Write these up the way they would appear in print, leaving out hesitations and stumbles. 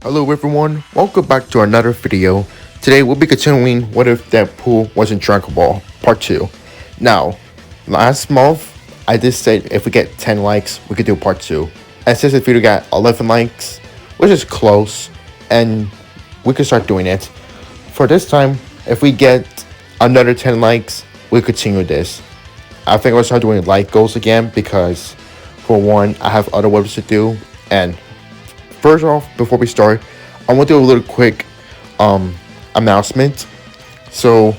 Hello everyone, welcome back to another video. Today we'll be continuing What If Deadpool Wasn't Dragon Ball Part 2. Now, last month I did say if we get 10 likes we could do Part 2. And since the video got 11 likes, which is close, and we could start doing it. For this time, if we get another 10 likes, we'll continue this. I think I'll start doing like goals again because for one, I have other webs to do. And first off, before we start, I want to do a little quick announcement. So,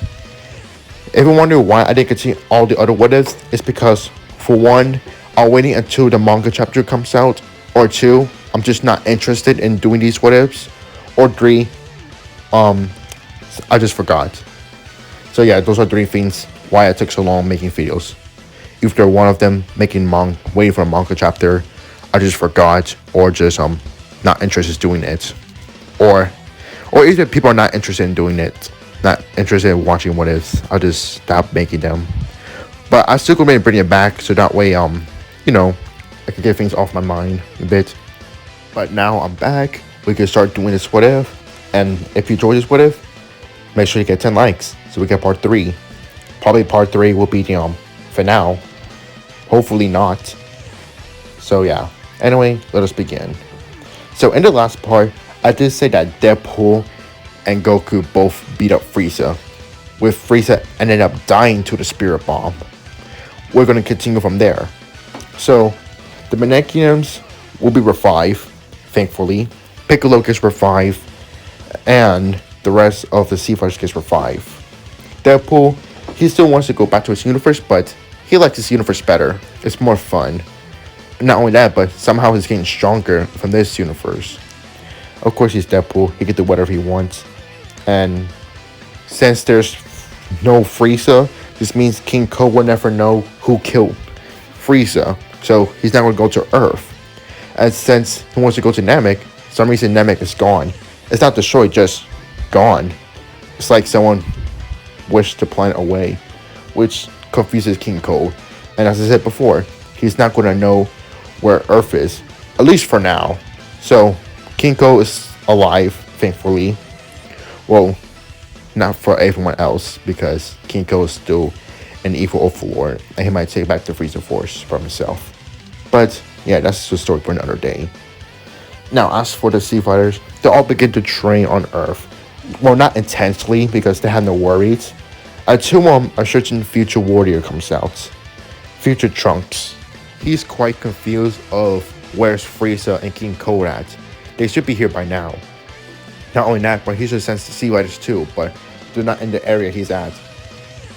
if you wonder why I didn't continue all the other what ifs, it's because for one, I'm waiting until the manga chapter comes out, or two, I'm just not interested in doing these what ifs, or three, I just forgot. So yeah, those are three things why I took so long making videos. Either one of them waiting for a manga chapter, I just forgot, or just not interested in doing it, or either people are not interested in doing it, not interested in watching what ifs, I'll just stop making them. But I still gonna bring it back so that way I can get things off my mind a bit. But now I'm back, we can start doing this what if, and if you enjoy this what if, make sure you get 10 likes so we get part 3. Probably part 3 will be the finale. Hopefully not. So yeah, anyway, let us begin. So in the last part, I did say that Deadpool and Goku both beat up Frieza, with Frieza ended up dying to the Spirit Bomb. We're going to continue from there. So the Mannequins will be revived, thankfully. Piccolo gets revived, and the rest of the Sea Fighters gets revived. Deadpool, he still wants to go back to his universe, but he likes his universe better. It's more fun. Not only that, but somehow he's getting stronger from this universe. Of course, he's Deadpool. He can do whatever he wants. And since there's no Frieza, this means King Ko will never know who killed Frieza. So he's not going to go to Earth. And since he wants to go to Namek, for some reason Namek is gone. It's not destroyed, just gone. It's like someone wished the planet away, which confuses King Ko. And as I said before, he's not going to know where Earth is, at least for now. So King Ko is alive, thankfully. Well, not for everyone else, because King Ko is still an evil overlord, and he might take back the Frieza Force for himself. But yeah, that's the story for another day. Now, as for the Sea Fighters, they all begin to train on Earth. Well, not intensely, because they have no worries. Until a certain future warrior comes out. Future Trunks. He's quite confused of where's Frieza and King Ko at. They should be here by now. Not only that, but he should sense the Sea Fighters too, but they're not in the area he's at.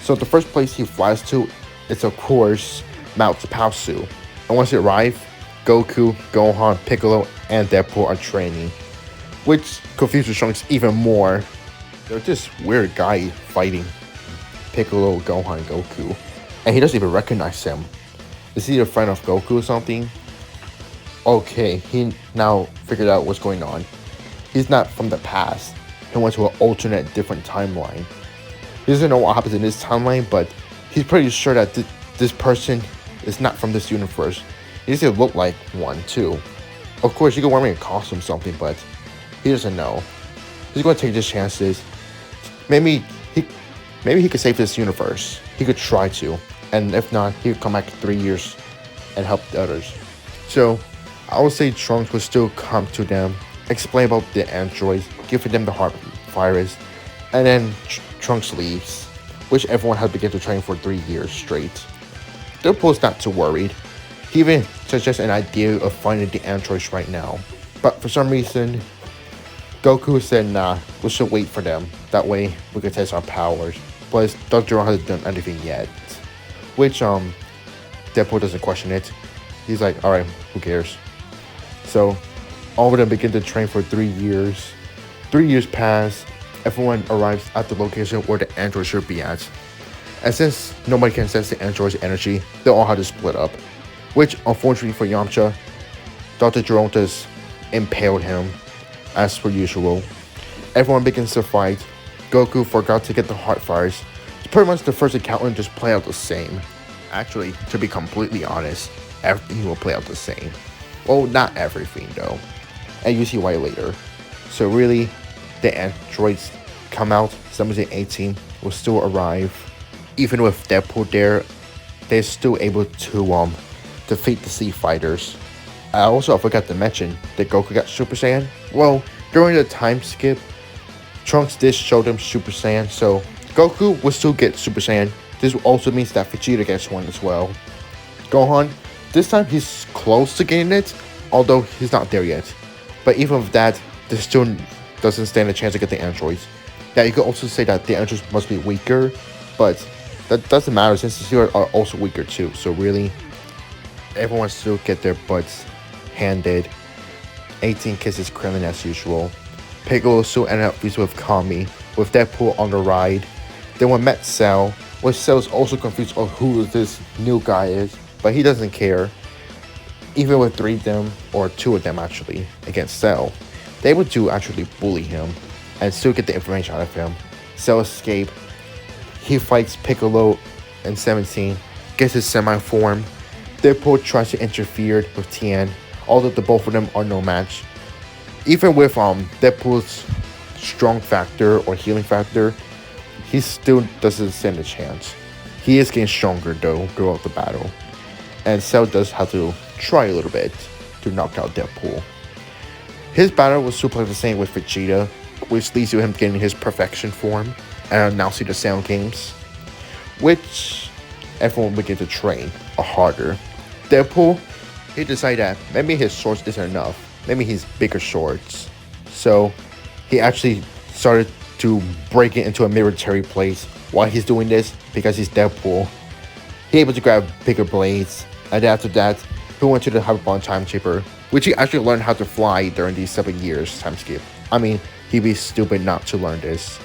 So the first place he flies to is of course Mount Paosu. And once he arrives, Goku, Gohan, Piccolo, and Deadpool are training, which confuses Trunks even more. They're just weird guy fighting Piccolo, Gohan, Goku, and he doesn't even recognize him. Is he a friend of Goku or something? Okay, he now figured out what's going on. He's not from the past. He went to an alternate, different timeline. He doesn't know what happens in this timeline, but he's pretty sure that this person is not from this universe. He doesn't look like one, too. Of course, he could wear a costume or something, but he doesn't know. He's going to take his chances. Maybe he could save this universe. He could try to. And if not, he could come back in 3 years and help the others. So, I would say Trunks would still come to them, explain about the androids, giving them the heart virus, and then Trunks leaves, which everyone had begun to train for 3 years straight. Deadpool's not too worried. He even suggests an idea of finding the androids right now. But for some reason, Goku said nah, we should wait for them. That way, we can test our powers. Plus, Dr. Gero hasn't done anything yet. Which, Deadpool doesn't question it. He's like, alright, who cares? So, all of them begin to train for 3 years. 3 years pass, everyone arrives at the location where the android should be at. And since nobody can sense the android's energy, they all have to split up. Which, unfortunately for Yamcha, Dr. Gero just impaled him, as per usual. Everyone begins to fight. Goku forgot to get the heart fires. It's pretty much the first encounter just play out the same. Actually, to be completely honest, everything will play out the same. Well, not everything though. And you see why later. So really, the androids come out, 1718 will still arrive. Even with Deadpool there, they're still able to defeat the Sea Fighters. I forgot to mention that Goku got Super Saiyan. Well, during the time skip, Trunks did show them Super Saiyan, so Goku will still get Super Saiyan. This also means that Vegeta gets one as well. Gohan, this time he's close to getting it, although he's not there yet. But even with that, this still doesn't stand a chance to get the androids. Yeah, you could also say that the androids must be weaker, but that doesn't matter since the Zeros are also weaker too. So really, everyone still get their butts handed. 18 kisses Krillin as usual. Piccolo still ended up feasting with Kami, with Deadpool on the ride. Then we met Cell, which Cell is also confused on who this new guy is, but he doesn't care. Even with 3 of them, or 2 of them actually, against Cell, they would do actually bully him and still get the information out of him. Cell escape. He fights Piccolo in 17, gets his semi-form. Deadpool tries to interfere with Tien, although the both of them are no match. Even with Deadpool's strong factor or healing factor, he still doesn't stand a chance. He is getting stronger though throughout the battle, and Cell does have to try a little bit to knock out Deadpool. His battle was super the same with Vegeta, which leads to him getting his perfection form and announcing the Sound Games, which everyone began to train harder. Deadpool, he decided that maybe his swords isn't enough. Maybe he's bigger swords. So he actually started to break it into a military place. Why he's doing this? Because he's Deadpool. He able to grab bigger blades. And after that, he went to the Hyperbolic Time Chamber, which he actually learned how to fly during these 7 years time skip. I mean, he'd be stupid not to learn this.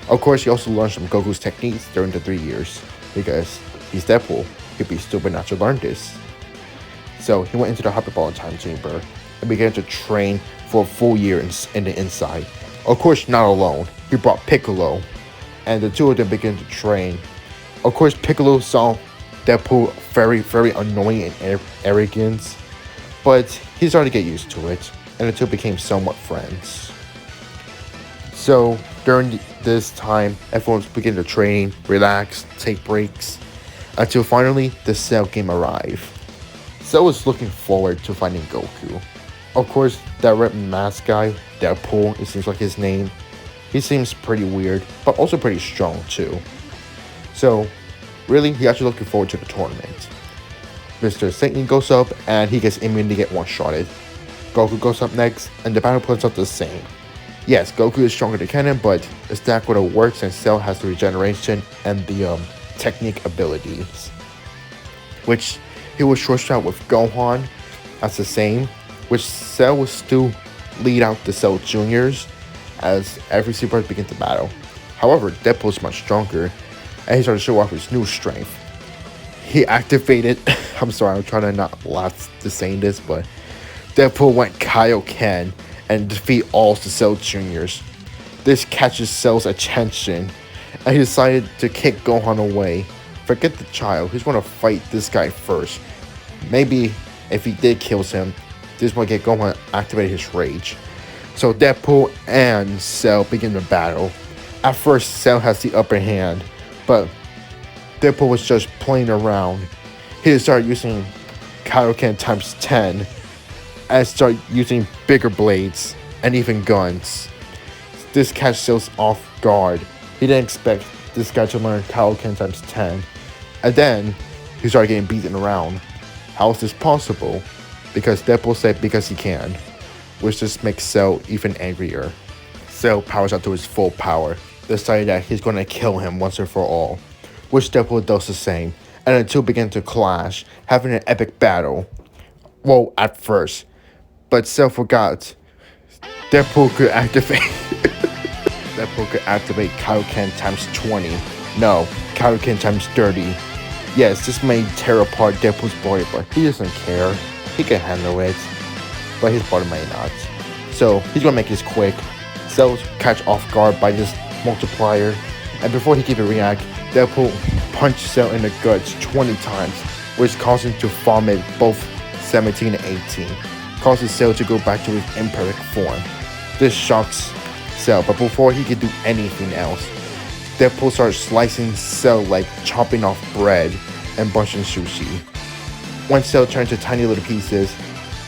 Of course, he also learned some Goku's techniques during the 3 years, because he's Deadpool. He'd be stupid not to learn this. So he went into the Hyperbolic Time Chamber and began to train for a full year in the inside. Of course, not alone. He brought Piccolo, and the 2 of them began to train. Of course, Piccolo saw Deadpool very, very annoying and arrogant, but he started to get used to it, and the 2 became somewhat friends. So during this time, everyone began to train, relax, take breaks, until finally the Cell game arrived. Cell was looking forward to finding Goku. Of course, that red mask guy, Deadpool, it seems like his name, he seems pretty weird, but also pretty strong too. So, really, he actually looking forward to the tournament. Mr. Satan goes up, and he gets immediately get one-shotted. Goku goes up next, and the battle plays out the same. Yes, Goku is stronger than Canon, but it's not gonna work since Cell has the regeneration and the technique abilities, which he was short out with Gohan as the same, which Cell will still lead out the Cell Juniors as every Super begins the battle. However, Deadpool is much stronger, and he started to show off his new strength. He activated, I'm sorry, I'm trying to not laugh to saying this, but Deadpool went Kaioken and defeat all the Cell Juniors. This catches Cell's attention, and he decided to kick Gohan away. Forget the child, he's gonna fight this guy first. Maybe if he did kills him, this might get Gohan activate his rage. So Deadpool and Cell begin the battle. At first, Cell has the upper hand, but Deadpool was just playing around. He started using Kaioken times 10 and started using bigger blades and even guns. This catch Cell off guard. He didn't expect this guy to learn Kaioken times 10. And then he started getting beaten around. How is this possible? Because Deadpool said because he can, which just makes Cell even angrier. Cell powers out to his full power, decided that he's gonna kill him once and for all, which Deadpool does the same, and the 2 begin to clash, having an epic battle. Well, at first, but Cell forgot Deadpool could activate Kaioken times 20. No, Kaioken times 30. Yes, this may tear apart Deadpool's body, but he doesn't care. He can handle it, but his body may not. So he's gonna make this quick. Cell catch off guard by this multiplier, and before he can even react, Deadpool punched Cell in the guts 20 times, which caused him to vomit both 17 and 18, causes Cell to go back to his imperfect form. This shocks Cell, but before he could do anything else, Deadpool starts slicing Cell like chopping off bread and bunching sushi. When Cell turns to tiny little pieces,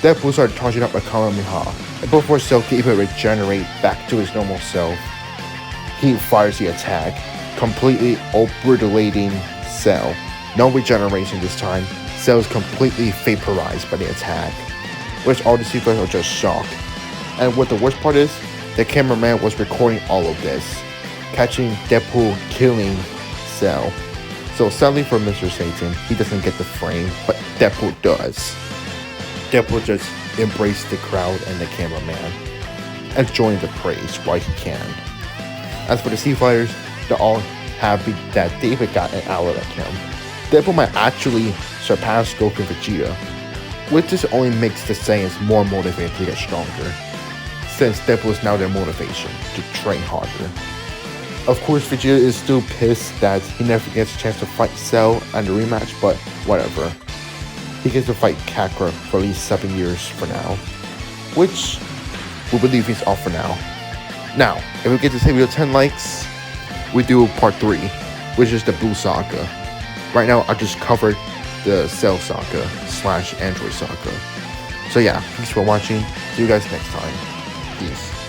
Deadpool starts charging up a Kamehameha, and before Cell can even regenerate back to his normal self, he fires the attack, completely obliterating Cell. No regeneration this time. Cell is completely vaporized by the attack, which all the sequels are just shocked. And what the worst part is, the cameraman was recording all of this, catching Deadpool killing Cell. So sadly for Mr. Satan, he doesn't get the frame, but Deadpool does. Deadpool just embraced the crowd and the cameraman, enjoying the praise while he can. As for the Sea Fighters, they're all happy that David got an ally like him. Deadpool might actually surpass Goku and Vegeta, which just only makes the Saiyans more motivated to get stronger, since Deadpool is now their motivation to train harder. Of course, Vegeta is still pissed that he never gets a chance to fight Cell and the rematch, but whatever. He gets to fight Kakarot for at least 7 years for now, which we believe he's off for now. Now, if we get this video 10 likes, we do part 3, which is the Blue Saga. Right now, I just covered the Cell Saga / Android Saga. So yeah, thanks for watching. See you guys next time. Peace.